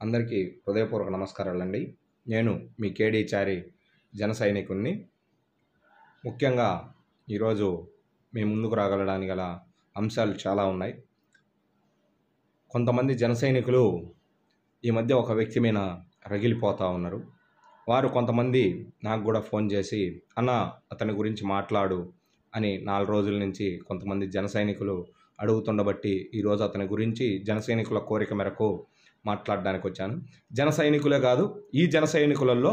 అందరికీ హృదయపూర్వక నమస్కారాలండి. నేను మీ కేడీ చారి జన సైనికుడిని. ముఖ్యంగా ఈరోజు మీ ముందుకు రాగలడానికి గల అంశాలు చాలా ఉన్నాయి. కొంతమంది జన సైనికులు ఈ మధ్య ఒక వ్యక్తి మీద రగిలిపోతూ ఉన్నారు. వారు కొంతమంది నాకు కూడా ఫోన్ చేసి అన్న అతని గురించి మాట్లాడు అని 4 రోజుల నుంచి కొంతమంది జన సైనికులు అడుగుతుండబట్టి ఈరోజు అతని గురించి జన సైనికుల కోరిక మేరకు మాట్లాడడానికి వచ్చాను. జన సైనికులే కాదు, ఈ జన సైనికులలో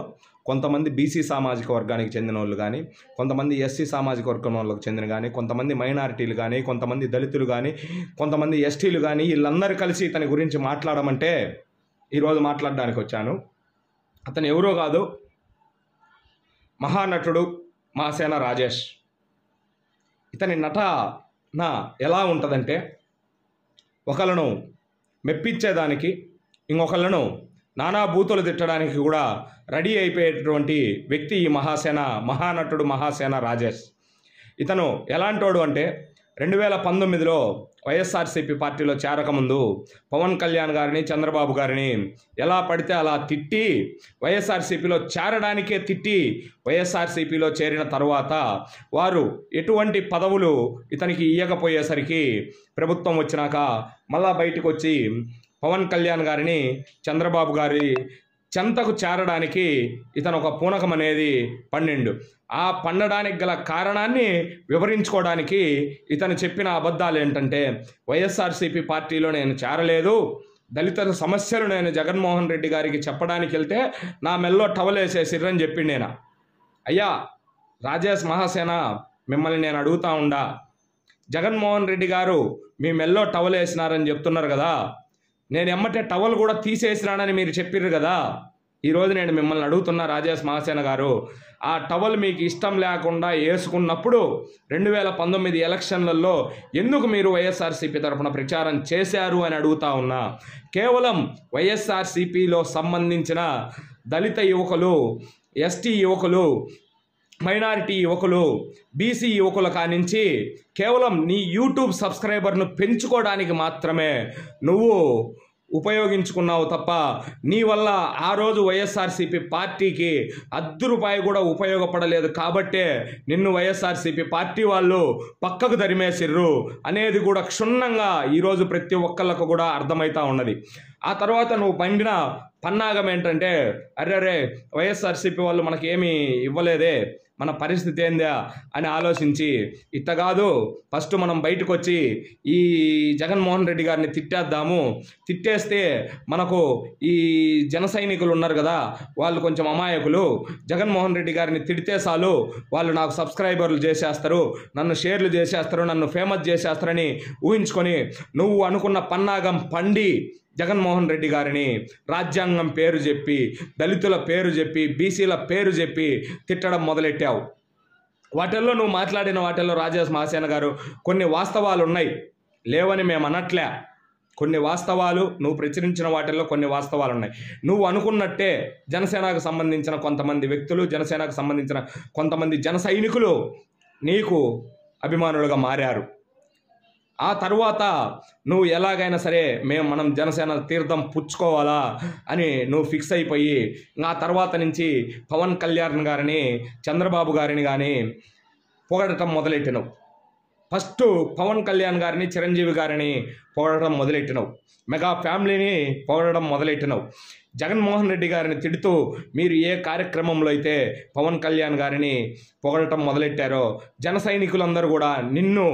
కొంతమంది బీసీ సామాజిక వర్గానికి చెందిన వాళ్ళు కానీ, కొంతమంది ఎస్సీ సామాజిక వర్గం వాళ్ళకి చెందిన కానీ, కొంతమంది మైనారిటీలు కానీ, కొంతమంది దళితులు కానీ, కొంతమంది ఎస్టీలు కానీ, వీళ్ళందరూ కలిసి ఇతని గురించి మాట్లాడమంటే ఈరోజు మాట్లాడడానికి వచ్చాను. అతను ఎవరో కాదు, మహానటుడు మహాసేన రాజేష్. ఇతని నటన ఎలా ఉంటుందంటే, ఒకళ్ళను మెప్పించేదానికి ఇంకొకళ్ళను నానా బూతులు తిట్టడానికి కూడా రెడీ అయిపోయేటటువంటి వ్యక్తి ఈ మహానటుడు మహాసేన రాజేష్. ఇతను ఎలాంటోడు అంటే 2019లో వైఎస్ఆర్సీపీ పార్టీలో చేరకముందు పవన్ కళ్యాణ్ గారిని, చంద్రబాబు గారిని ఎలా పడితే అలా తిట్టి, వైఎస్ఆర్సీపీలో చేరడానికే తిట్టి, వైఎస్ఆర్సీపీలో చేరిన తర్వాత వారు ఎటువంటి పదవులు ఇతనికి ఇవ్వకపోయేసరికి ప్రభుత్వం వచ్చినాక మళ్ళా బయటకు వచ్చి పవన్ కళ్యాణ్ గారిని, చంద్రబాబు గారి చెంతకు చేరడానికి ఇతను ఒక పూనకం అనేది పండిండు. ఆ పండడానికి గల కారణాన్ని వివరించుకోవడానికి ఇతను చెప్పిన అబద్ధాలు ఏంటంటే, వైఎస్ఆర్సీపీ పార్టీలో నేను చేరలేదు, దళిత సమస్యలు నేను జగన్మోహన్ రెడ్డి గారికి చెప్పడానికి వెళ్తే నా మెల్లో టవలేసేసిర్రని చెప్పిండు. నేను అయ్యా రాజేష్ మహాసేన, మిమ్మల్ని నేను అడుగుతా ఉండా, జగన్మోహన్ రెడ్డి గారు మీ మెల్లో టవల్ వేసినారని చెప్తున్నారు కదా, నేను ఎమ్మటే టవల్ కూడా తీసేసినానని మీరు చెప్పిర్రు కదా. ఈరోజు నేను మిమ్మల్ని అడుగుతున్నా రాజేష్ మహాసేన గారు, ఆ టవల్ మీకు ఇష్టం లేకుండా వేసుకున్నప్పుడు 2019 ఎలక్షన్లలో ఎందుకు మీరు వైఎస్ఆర్సీపీ తరఫున ప్రచారం చేశారు అని అడుగుతా ఉన్నా. కేవలం వైఎస్ఆర్సీపీలో సంబంధించిన దళిత యువకులు, ఎస్టీ యువకులు, మైనారిటీ యువకులు, బీసీ యువకుల కానించి కేవలం నీ యూట్యూబ్ సబ్స్క్రైబర్ను పెంచుకోవడానికి మాత్రమే నువ్వు ఉపయోగించుకున్నావు తప్ప నీ వల్ల ఆ రోజు వైఎస్ఆర్సీపీ పార్టీకి ₹1 కూడా ఉపయోగపడలేదు. కాబట్టే నిన్ను వైఎస్ఆర్సీపీ పార్టీ వాళ్ళు పక్కకు తరిమేసిర్రు అనేది కూడా క్షుణ్ణంగా ఈరోజు ప్రతి ఒక్కళ్ళకు కూడా అర్థమవుతా ఉన్నది. ఆ తర్వాత నువ్వు పండిన పన్నాగం ఏంటంటే, అరే వైఎస్ఆర్సీపీ వాళ్ళు మనకేమీ ఇవ్వలేదే, మన పరిస్థితి ఏందా అని ఆలోచించి, ఇట్ట కాదు, ఫస్ట్ మనం బయటకు వచ్చి ఈ జగన్మోహన్ రెడ్డి గారిని తిట్టేద్దాము, తిట్టేస్తే మనకు ఈ జన సైనికులు ఉన్నారు కదా, వాళ్ళు కొంచెం అమాయకులు, జగన్మోహన్ రెడ్డి గారిని తిడితే చాలు వాళ్ళు నాకు సబ్స్క్రైబర్లు చేసేస్తారు, నన్ను షేర్లు చేసేస్తారు, నన్ను ఫేమస్ చేసేస్తారని ఊహించుకొని నువ్వు అనుకున్న పన్నాగం పండి జగన్మోహన్ రెడ్డి గారిని రాజ్యాంగం పేరు చెప్పి, దళితుల పేరు చెప్పి, బీసీల పేరు చెప్పి తిట్టడం మొదలెట్టావు. వాటిల్లో నువ్వు మాట్లాడిన వాటిల్లో రాజేష్ మహాసేన గారు కొన్ని వాస్తవాలు ఉన్నాయి, లేవని మేము అనట్లే. కొన్ని వాస్తవాలు నువ్వు ప్రచురించిన వాటిల్లో కొన్ని వాస్తవాలు ఉన్నాయి. నువ్వు అనుకున్నట్టే జనసేనకు సంబంధించిన కొంతమంది వ్యక్తులు, జనసేనకు సంబంధించిన కొంతమంది జన సైనికులు నీకు అభిమానులుగా మారారు. ఆ తర్వాత నువ్వు ఎలాగైనా సరే మనం జనసేన తీర్థం పుచ్చుకోవాలా అని నువ్వు ఫిక్స్ అయిపోయి, ఆ తర్వాత నుంచి పవన్ కళ్యాణ్ గారిని, చంద్రబాబు గారిని కానీ పొగడటం మొదలెట్టినావు. ఫస్ట్ పవన్ కళ్యాణ్ గారిని, చిరంజీవి గారిని పొగడటం మొదలెట్టినావు. మెగా ఫ్యామిలీని పొగడడం మొదలెట్టినావు. జగన్మోహన్ రెడ్డి గారిని తిడుతూ మీరు ఏ కార్యక్రమంలో అయితే పవన్ కళ్యాణ్ గారిని పొగడటం మొదలెట్టారో జన సైనికులందరూ కూడా నిన్ను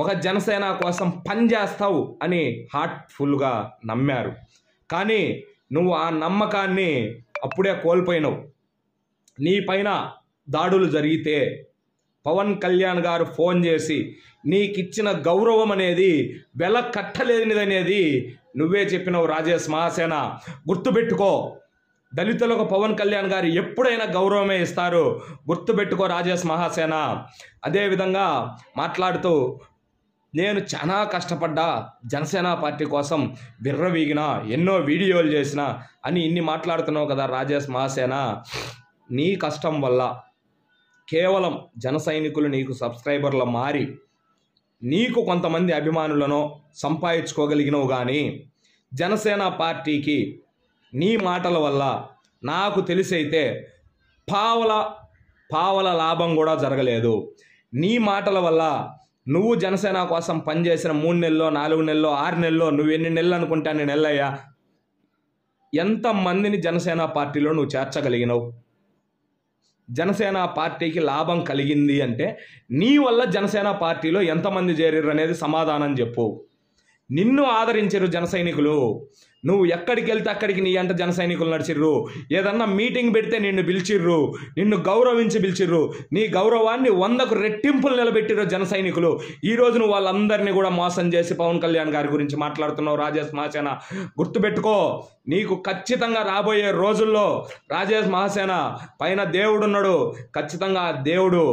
ఒక జనసేన కోసం పనిచేస్తావు అని హార్ట్ఫుల్గా నమ్మారు. కానీ నువ్వు ఆ నమ్మకాన్ని అప్పుడే కోల్పోయినావు. నీ పైన దాడులు జరిగితే పవన్ కళ్యాణ్ గారు ఫోన్ చేసి నీకిచ్చిన గౌరవం అనేది వెల కట్టలేనిదనేది నువ్వే చెప్పినావు రాజేష్ మహాసేన. గుర్తుపెట్టుకో, దళితులకు పవన్ కళ్యాణ్ గారు ఎప్పుడైనా గౌరవమే ఇస్తారు, గుర్తుపెట్టుకో రాజేష్ మహాసేన. అదేవిధంగా మాట్లాడుతూ, నేను చాలా కష్టపడ్డా జనసేన పార్టీ కోసం, విర్రవీగిన ఎన్నో వీడియోలు చేసిన అని ఇన్ని మాట్లాడుతున్నావు కదా రాజేష్ మహాసేన. నీ కష్టం వల్ల కేవలం జన సైనికులు నీకు సబ్స్క్రైబర్లు మారి నీకు కొంతమంది అభిమానులను సంపాదించుకోగలిగినవు. కానీ జనసేన పార్టీకి నీ మాటల వల్ల నాకు తెలిసైతే పావల లాభం కూడా జరగలేదు. నీ మాటల వల్ల నువ్వు జనసేన కోసం పనిచేసిన 3 నెలల్లో 4 నెలల్లో 6 నెలల్లో నువ్వు ఎన్ని నెలలు అనుకుంటే అన్ని నెలలయ్యా ఎంతమందిని జనసేన పార్టీలో నువ్వు చేర్చగలిగినావు? జనసేన పార్టీకి లాభం కలిగింది అంటే నీ వల్ల జనసేన పార్టీలో ఎంతమంది చేరిర్రు అనేది సమాధానం చెప్పు. నిన్ను ఆదరించరు జన సైనికులు. నువ్వు ఎక్కడికి వెళ్తే అక్కడికి నీ అంట జన సైనికులు నడిచిర్రు. ఏదన్నా మీటింగ్ పెడితే నిన్ను పిలిచిర్రు, నిన్ను గౌరవించి పిలిచిర్రు. నీ గౌరవాన్ని 100కు రెట్టింపులు నిలబెట్టిర్రు జన సైనికులు. ఈరోజు నువ్వు వాళ్ళందరినీ కూడా మోసం చేసి పవన్ కళ్యాణ్ గారి గురించి మాట్లాడుతున్నావు. రాజేష్ మహాసేన గుర్తుపెట్టుకో, నీకు ఖచ్చితంగా రాబోయే రోజుల్లో రాజేష్ మహాసేన పైన దేవుడున్నాడు. ఖచ్చితంగా ఆ దేవుడు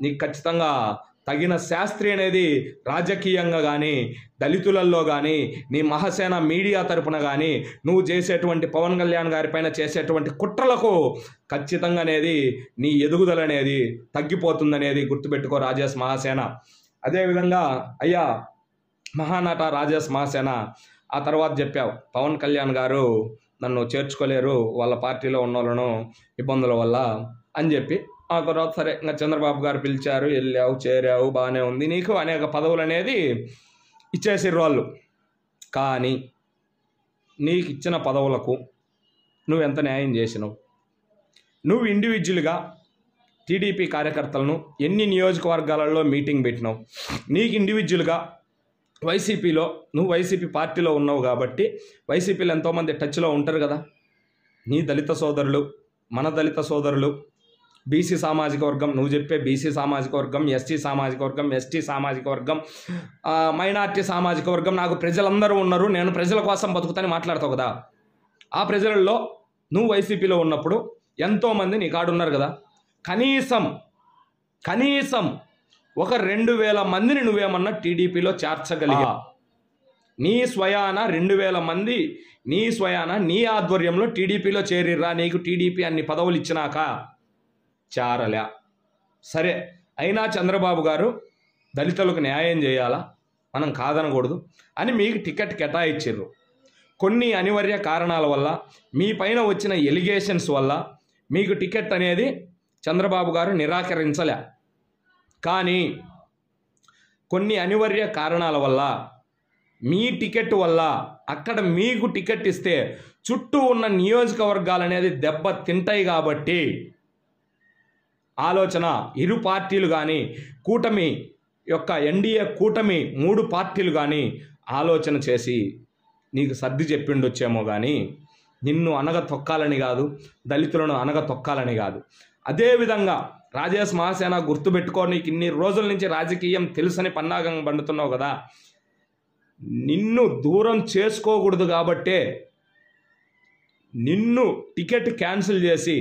నీకు ఖచ్చితంగా తగిన శాస్త్రి అనేది రాజకీయంగా కానీ దళితులలో కానీ నీ మహాసేన మీడియా తరపున కానీ నువ్వు చేసేటువంటి పవన్ కళ్యాణ్ గారి పైన చేసేటువంటి కుట్రలకు ఖచ్చితంగా అనేది నీ ఎదుగుదల అనేది తగ్గిపోతుందనేది గుర్తుపెట్టుకో రాజేష్ మహాసేన. అదేవిధంగా అయ్యా మహానట రాజేష్ మహాసేన, ఆ తర్వాత చెప్పావు పవన్ కళ్యాణ్ గారు నన్ను చేర్చుకోలేరు వాళ్ళ పార్టీలో ఉన్న వాళ్ళను ఇబ్బందుల వల్ల అని చెప్పి. ఆ తర్వాత సరే ఇంకా చంద్రబాబు గారు పిలిచారు, వెళ్ళావు, చేరావు, బాగానే ఉంది. నీకు అనేక పదవులు అనేది ఇచ్చేసిర్రు వాళ్ళు. కానీ నీకు ఇచ్చిన పదవులకు నువ్వెంత న్యాయం చేసినావు? నువ్వు ఇండివిజువల్గా టీడీపీ కార్యకర్తలను ఎన్ని నియోజకవర్గాలలో మీటింగ్ పెట్టినావు? నీకు ఇండివిజువల్గా వైసీపీలో నువ్వు వైసీపీ పార్టీలో ఉన్నావు కాబట్టి వైసీపీలో ఎంతోమంది టచ్లో ఉంటారు కదా. నీ దళిత సోదరులు, మన దళిత సోదరులు, బీసీ సామాజిక వర్గం, నువ్వు చెప్పే బీసీ సామాజిక వర్గం, ఎస్టీ సామాజిక వర్గం, ఎస్టీ సామాజిక వర్గం, మైనార్టీ సామాజిక వర్గం, నాకు ప్రజలందరూ ఉన్నారు, నేను ప్రజల కోసం బతుకుతాని మాట్లాడతావు కదా. ఆ ప్రజలలో నువ్వు వైసీపీలో ఉన్నప్పుడు ఎంతోమంది నీ కాడున్నారు కదా. కనీసం ఒక 2000 మందిని నువ్వేమన్నా టీడీపీలో చేర్చగలిగా? నీ స్వయాన 2000 మంది నీ స్వయాన నీ ఆధ్వర్యంలో టీడీపీలో చేరిర్రా? నీకు టీడీపీ అన్ని పదవులు ఇచ్చినాక చారలే. సరే, అయినా చంద్రబాబు గారు దళితులకు న్యాయం చేయాలా, మనం కాదనకూడదు అని మీకు టికెట్ కేటాయించారు. కొన్ని అనివార్య కారణాల వల్ల మీ పైన వచ్చిన ఎలిగేషన్స్ వల్ల మీకు టికెట్ అనేది చంద్రబాబు గారు నిరాకరించలే. కానీ కొన్ని అనివార్య కారణాల వల్ల మీ టికెట్ వల్ల అక్కడ మీకు టికెట్ ఇస్తే చుట్టూ ఉన్న నియోజకవర్గాలు అనేది దెబ్బ తింటాయి. కాబట్టి ఆలోచన ఇరు పార్టీలు కానీ కూటమి యొక్క ఎన్డీఏ కూటమి 3 పార్టీలు కానీ ఆలోచన చేసి నీకు సర్ది చెప్పిండొచ్చేమో కానీ నిన్ను అనగ తొక్కాలని కాదు, దళితులను అనగ తొక్కాలని కాదు. అదేవిధంగా రాజేష్ మహాసేన గుర్తుపెట్టుకో, నీకు ఇన్ని రోజుల నుంచి రాజకీయం తెలుసని పన్నాగం పండుతున్నావు కదా. నిన్ను దూరం చేసుకోకూడదు కాబట్టే నిన్ను టికెట్ క్యాన్సిల్ చేసి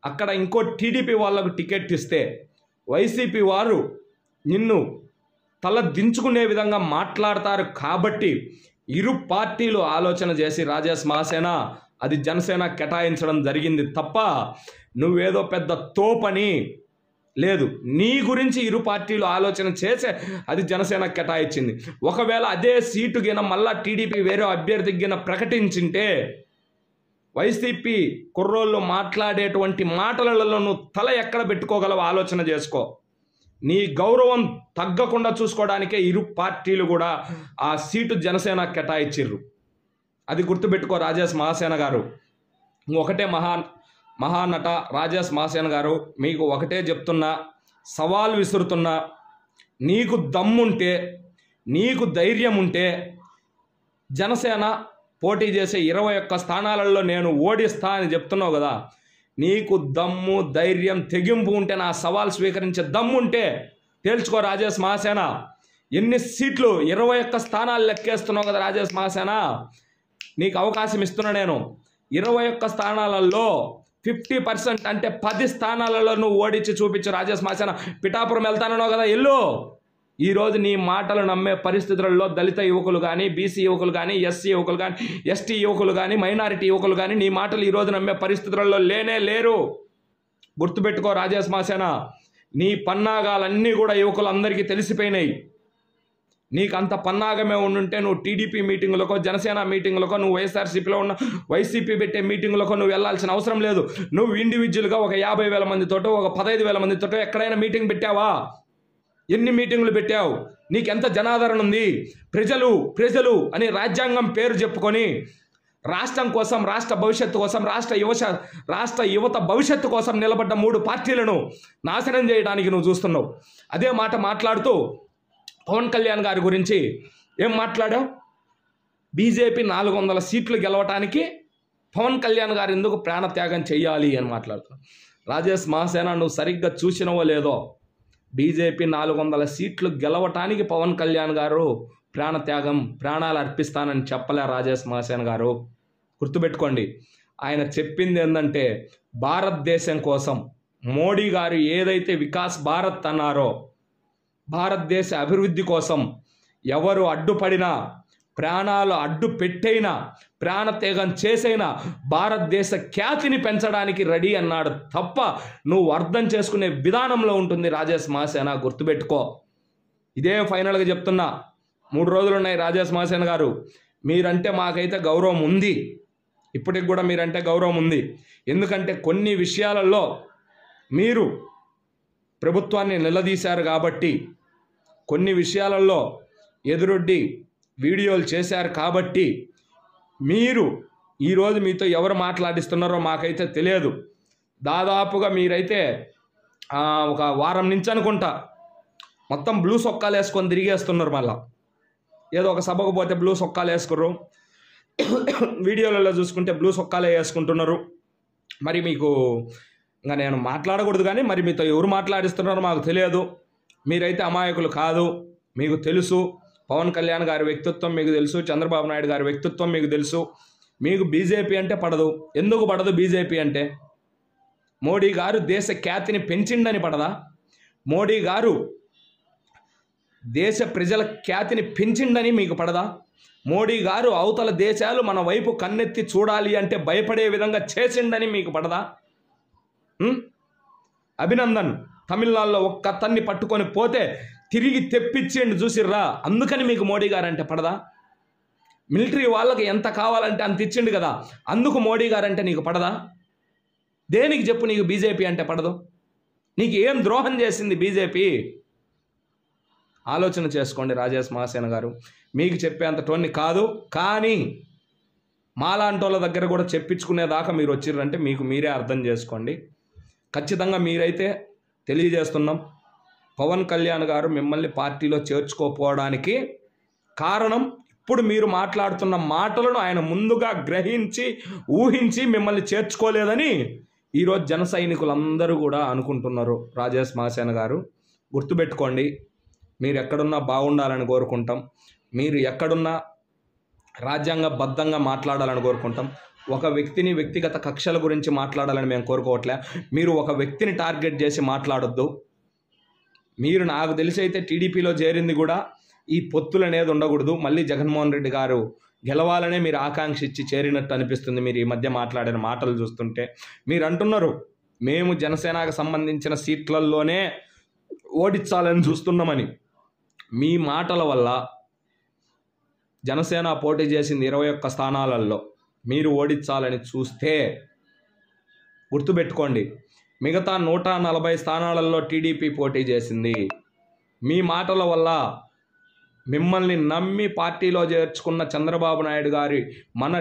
అక్కడ ఇంకో టీడీపీ వాళ్ళకు టికెట్ ఇస్తే వైసీపీ వారు నిన్ను తల దించుకునే విధంగా మాట్లాడతారు. కాబట్టి ఇరు పార్టీలు ఆలోచన చేసి రాజేష్ మహాసేన అది జనసేన కేటాయించడం జరిగింది తప్ప నువ్వేదో పెద్ద తోపని లేదు. నీ గురించి ఇరు పార్టీలు ఆలోచన చేసే అది జనసేన కేటాయించింది. ఒకవేళ అదే సీటు గిన మళ్ళా టీడీపీ వేరే అభ్యర్థి గిన ప్రకటించింటే వైసీపీ కుర్రోళ్ళు మాట్లాడేటువంటి మాటలలో నువ్వు తల ఎక్కడ పెట్టుకోగలవు ఆలోచన చేసుకో. నీ గౌరవం తగ్గకుండా చూసుకోవడానికే ఇరు పార్టీలు కూడా ఆ సీటు జనసేన కేటాయించిర్రు. అది గుర్తుపెట్టుకో రాజేష్ మహాసేన గారు. ఒకటే మహానట రాజేష్ మహాసేన గారు, మీకు ఒకటే చెప్తున్నా, సవాల్ విసురుతున్నా, నీకు దమ్ముంటే, నీకు ధైర్యం ఉంటే జనసేన పోటీ చేసే 21 స్థానాలలో నేను ఓడిస్తా అని చెప్తున్నావు కదా. నీకు దమ్ము, ధైర్యం, తెగింపు ఉంటే, నా సవాల్ స్వీకరించే దమ్ము ఉంటే తేల్చుకో రాజేష్ మహాసేన. ఎన్ని సీట్లు 21 స్థానాలు లెక్కేస్తున్నావు కదా రాజేష్ మహాసేన. నీకు అవకాశం ఇస్తున్నా నేను. 21 స్థానాలలో 50% అంటే 10 స్థానాలలో నువ్వు ఓడించి చూపించు రాజేష్ మహాసేన. పిఠాపురం వెళ్తానన్నావు కదా, ఎల్లు. ఈరోజు నీ మాటలు నమ్మే పరిస్థితులలో దళిత యువకులు కానీ, బీసీ యువకులు కానీ, ఎస్సీ యువకులు కానీ, ఎస్టీ యువకులు కానీ, మైనారిటీ యువకులు కానీ నీ మాటలు ఈరోజు నమ్మే పరిస్థితులలో లేనే లేరు. గుర్తుపెట్టుకో రాజేష్ మహాసేన. నీ పన్నాగాలన్నీ కూడా యువకులందరికీ తెలిసిపోయినాయి. నీకు అంత పన్నాగమే ఉండుంటే నువ్వు టీడీపీ మీటింగులకో జనసేన మీటింగులకో నువ్వు వైఎస్ఆర్సీపీలో ఉన్న వైసీపీ పెట్టే మీటింగులకో నువ్వు వెళ్ళాల్సిన అవసరం లేదు. నువ్వు ఇండివిజువల్గా ఒక 50,000 మందితోటో ఒక 15,000 మందితోటో ఎక్కడైనా మీటింగ్ పెట్టావా? ఎన్ని మీటింగులు పెట్టావు? నీకెంత జనాదరణ ఉంది? ప్రజలు అని రాజ్యాంగం పేరు చెప్పుకొని రాష్ట్రం కోసం, రాష్ట్ర భవిష్యత్తు కోసం, రాష్ట్ర యువత భవిష్యత్తు కోసం నిలబడ్డ 3 పార్టీలను నాశనం చేయడానికి నువ్వు చూస్తున్నావు. అదే మాట మాట్లాడుతూ పవన్ కళ్యాణ్ గారి గురించి ఏం మాట్లాడావు? బీజేపీ 400 సీట్లు గెలవటానికి పవన్ కళ్యాణ్ గారు ఎందుకు ప్రాణత్యాగం చేయాలి అని మాట్లాడుతున్నావు. రాజేష్ మహాసేన, నువ్వు సరిగ్గా చూసినవో లేదో, బీజేపీ 400 సీట్లు గెలవటానికి పవన్ కళ్యాణ్ గారు ప్రాణాలు అర్పిస్తానని చెప్పలే రాజేష్ మహాసేన గారు. గుర్తుపెట్టుకోండి. ఆయన చెప్పింది ఏంటంటే భారతదేశం కోసం మోడీ గారు ఏదైతే వికాస్ భారత్ అన్నారో, భారతదేశ అభివృద్ధి కోసం ఎవరు అడ్డుపడినా, ప్రాణాలు అడ్డు పెట్టైనా, ప్రాణత్యాగం చేసైనా భారతదేశ ఖ్యాతిని పెంచడానికి రెడీ అన్నాడు తప్ప నువ్వు అర్థం చేసుకునే విధానంలో ఉంటుంది రాజేష్ మహాసేన. గుర్తుపెట్టుకో. ఇదే ఫైనల్గా చెప్తున్నా. 3 రోజులు ఉన్నాయి రాజేష్ మహాసేన గారు. మీరంటే మాకైతే గౌరవం ఉంది, ఇప్పటికి కూడా మీరంటే గౌరవం ఉంది. ఎందుకంటే కొన్ని విషయాలలో మీరు ప్రభుత్వాన్ని నిలదీశారు కాబట్టి, కొన్ని విషయాలలో ఎదురొడ్డి వీడియోలు చేశారు కాబట్టి, మీరు ఈరోజు మీతో ఎవరు మాట్లాడిస్తున్నారో మాకైతే తెలియదు. దాదాపుగా మీరైతే ఒక వారం నుంచి అనుకుంటా మొత్తం బ్లూ సొక్కాలు వేసుకొని తిరిగేస్తున్నారు. మళ్ళా ఏదో ఒక సభకు పోతే బ్లూ సొక్కాలు వేసుకుర్రు, వీడియోలలో చూసుకుంటే బ్లూ సొక్కాలే వేసుకుంటున్నారు. మరి మీకు ఇంకా నేను మాట్లాడకూడదు, కానీ మరి మీతో ఎవరు మాట్లాడిస్తున్నారో మాకు తెలియదు. మీరైతే అమాయకులు కాదు, మీకు తెలుసు. పవన్ కళ్యాణ్ గారి వ్యక్తిత్వం మీకు తెలుసు, చంద్రబాబు నాయుడు గారి వ్యక్తిత్వం మీకు తెలుసు. మీకు బీజేపీ అంటే పడదు. ఎందుకు పడదు బీజేపీ అంటే? మోడీ గారు దేశ ఖ్యాతిని పెంచిండని పడదా? మోడీ గారు దేశ ప్రజల ఖ్యాతిని పెంచిండని మీకు పడదా? మోడీ గారు అవతల దేశాలు మన వైపు కన్నెత్తి చూడాలి అంటే భయపడే విధంగా చేసిండని మీకు పడదా? అభినందన్ తమిళనాడులో ఒక్క అతన్ని పట్టుకొని పోతే తిరిగి తెప్పించేయండి చూసిర్రా, అందుకని మీకు మోడీ గారు అంటే పడదా? మిలిటరీ వాళ్ళకి ఎంత కావాలంటే అంత ఇచ్చిండు కదా, అందుకు మోడీ గారు అంటే నీకు పడదా? దేనికి చెప్పు నీకు బీజేపీ అంటే పడదు? నీకు ఏం ద్రోహం చేసింది బీజేపీ? ఆలోచన చేసుకోండి రాజేష్ మహాసేన గారు. మీకు చెప్పేంత టోన్ని కాదు, కానీ మాలాంటి వాళ్ళ దగ్గర కూడా చెప్పించుకునేదాకా మీరు వచ్చిర్రంటే మీకు మీరే అర్థం చేసుకోండి. ఖచ్చితంగా మీరైతే తెలియజేస్తున్నాం, పవన్ కళ్యాణ్ గారు మిమ్మల్ని పార్టీలో చేర్చుకోపోవడానికి కారణం ఇప్పుడు మీరు మాట్లాడుతున్న మాటలను ఆయన ముందుగా గ్రహించి ఊహించి మిమ్మల్ని చేర్చుకోలేదని ఈరోజు జన సైనికులందరూ కూడా అనుకుంటున్నారు. రాజేష్ మహాసేన గారు గుర్తుపెట్టుకోండి, మీరు ఎక్కడున్నా బాగుండాలని కోరుకుంటాం. మీరు ఎక్కడున్నా రాజ్యాంగబద్ధంగా మాట్లాడాలని కోరుకుంటాం. ఒక వ్యక్తిని వ్యక్తిగత కక్షల గురించి మాట్లాడాలని మేము కోరుకోవట్లే. మీరు ఒక వ్యక్తిని టార్గెట్ చేసి మాట్లాడొద్దు. మీరు నాకు తెలిసి అయితే టీడీపీలో చేరింది కూడా ఈ పొత్తులు అనేది ఉండకూడదు. మళ్ళీ జగన్మోహన్ రెడ్డి గారు గెలవాలనే మీరు ఆకాంక్ష ఇచ్చి చేరినట్టు అనిపిస్తుంది మీరు ఈ మధ్య మాట్లాడిన మాటలు చూస్తుంటే. మీరు అంటున్నారు మేము జనసేనకు సంబంధించిన సీట్లలోనే ఓడించాలని చూస్తున్నామని. మీ మాటల వల్ల జనసేన పోటీ చేసింది 21 స్థానాలలో మీరు ఓడించాలని చూస్తే గుర్తుపెట్టుకోండి, మిగతా 140 స్థానాలలో టీడీపీ పోటీ చేసింది. మీ మాటల వల్ల మిమ్మల్ని నమ్మి పార్టీలో చేర్చుకున్న చంద్రబాబు నాయుడు గారి మన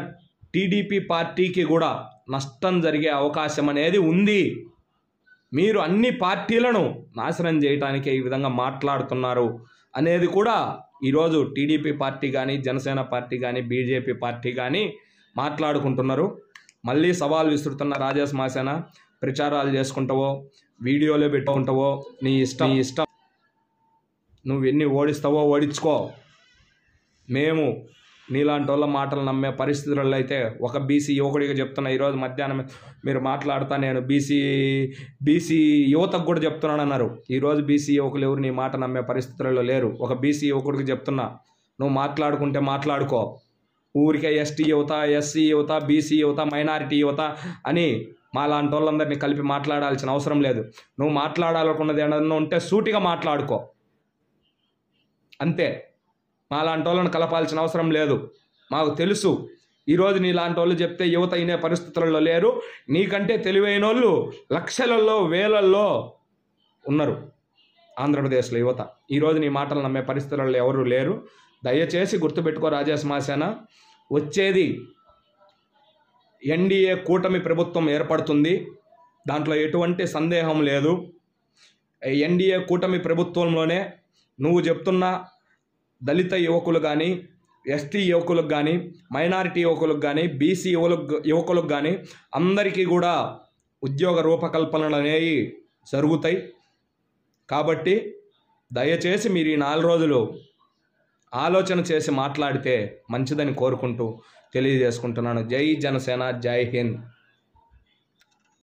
టీడీపీ పార్టీకి కూడా నష్టం జరిగే అవకాశం అనేది ఉంది. మీరు అన్ని పార్టీలను నాశనం చేయడానికే ఈ విధంగా మాట్లాడుతున్నారు అనేది కూడా ఈరోజు టీడీపీ పార్టీ కానీ, జనసేన పార్టీ కానీ, బీజేపీ పార్టీ కానీ మాట్లాడుకుంటున్నారు. మళ్ళీ సవాల్ విసురుతున్న రాజేష్ మహాసేన, ప్రచారాలు చేసుకుంటావో వీడియోలో పెట్టుకుంటావో నీ ఇష్టం. నువ్వు ఎన్ని ఓడిస్తావో ఓడించుకో. మేము నీలాంటి వాళ్ళ మాటలు నమ్మే పరిస్థితులలో అయితే ఒక బీసీ యువకుడిగా చెప్తున్నా. ఈరోజు మధ్యాహ్నం మీరు మాట్లాడుతా నేను బీసీ యువతకు కూడా చెప్తున్నాను అన్నారు. ఈరోజు బీసీ యువకులు ఎవరు నీ మాట నమ్మే పరిస్థితులలో లేరు. ఒక బీసీ యువకుడికి చెప్తున్నా, నువ్వు మాట్లాడుకుంటే మాట్లాడుకో. ఊరికే ఎస్టీ యువత, ఎస్సీ యువత, బీసీ యువత, మైనారిటీ యువత అని మాలాంటి వాళ్ళందరినీ కలిపి మాట్లాడాల్సిన అవసరం లేదు. నువ్వు మాట్లాడాలనుకున్నది ఏదన్నా ఉంటే సూటిగా మాట్లాడుకో, అంతే. మాలాంటి వాళ్ళని కలపాల్సిన అవసరం లేదు. మాకు తెలుసు ఈరోజు నీలాంటి వాళ్ళు చెప్తే యువత అయినే పరిస్థితులలో లేరు. నీకంటే తెలివైన వాళ్ళు లక్షలలో వేలల్లో ఉన్నారు ఆంధ్రప్రదేశ్లో యువత. ఈరోజు నీ మాటలు నమ్మే పరిస్థితులలో ఎవరు లేరు. దయచేసి గుర్తుపెట్టుకో రాజేష్ మాసేన, వచ్చేది ఎన్డీఏ కూటమి ప్రభుత్వం ఏర్పడుతుంది, దాంట్లో ఎటువంటి సందేహం లేదు. ఎన్డీఏ కూటమి ప్రభుత్వంలోనే నువ్వు చెప్తున్న దళిత యువకులు కానీ, ఎస్టీ యువకులకు కానీ, మైనారిటీ యువకులకు కానీ, బీసీ యువకులకు కానీ అందరికీ కూడా ఉద్యోగ రూపకల్పనలు అనేవి జరుగుతాయి. కాబట్టి దయచేసి మీరు ఈ 4 రోజులు ఆలోచన చేసి మాట్లాడితే మంచిదని కోరుకుంటూ తెలియజేసుకుంటున్నాను. జై జనసేన, జై హింద్.